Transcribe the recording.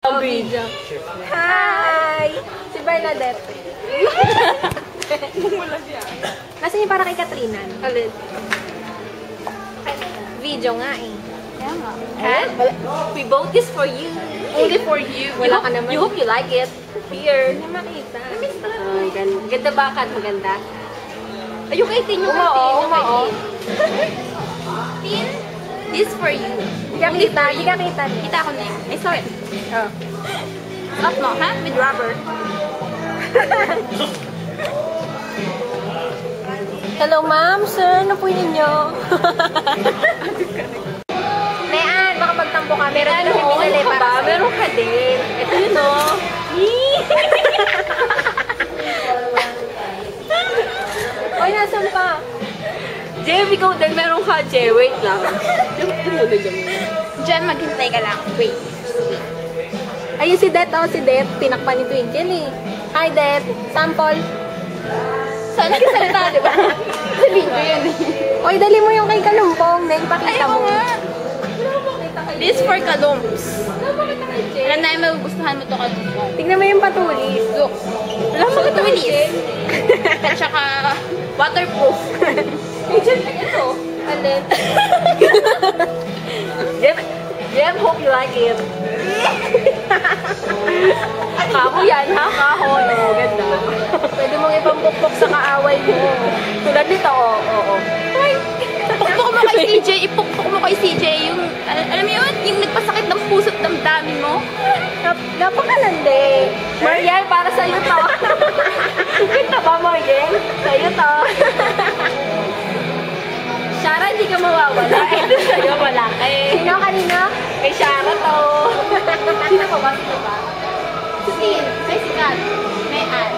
Video. Hi! Si Bernadette. Nasaan yung para kay Katrina? Alin? Video nga eh. Kaya nga. Ha? We bought this for you. Only for you. Wala ka naman. You hope you like it. Here. Hindi makita. Oh, ganda ba ka? Maganda. Ayun kay Tin yung Oo. Tin, this for you. Hindi ka kita. Hindi ka kita. Kita ko na yun. I saw it. Oh. Up mo, ha? With rubber. Hello ma'am, sir. Ano po ninyo? Mayan, baka magtampo ka. Meron Ano, kami pinali para ba? sa'yo. Meron ka din. Ito yun, no? Oy, nasan pa? Jem, ikaw din. Meron ka, Jem. Wait lang. Jem, maghintay ka lang. Wait. Ayun si Det, oh, si Det. Tinakpan ni Twinkle eh. Hi, Det. Sample. Saan nagsalita, di ba? Sa video yun eh. Oy, dali mo yung kay Kalumpong. Neng, pakita Ayaw mo. nga. This for kalumps. Alam na yung magugustuhan mo to kalumps. Tignan mo yung patulis. Look. Wala mga tulis. At saka waterproof. Ito. Alin? Jem, hope you like it. Kaho yan, ha? Kaho. No, ganda. Pwede mong ipampukpok sa kaaway mo. Tulad nito, oo. Ay, ipukpok mo kay CJ. Ipukpok mo kay CJ. Yung, alam mo yun? Yung nagpasakit ng puso't damdamin mo. Napakalandi. Mariel, para sa'yo to. Kita ba, Mariel? Sa'yo to. Shara, hindi ka mawawala. Ito sa'yo, wala ka eh. Sino kanina? Kay Shara to. Sino pa ba? Sino ba? Si Tin. May sikat. May Ann.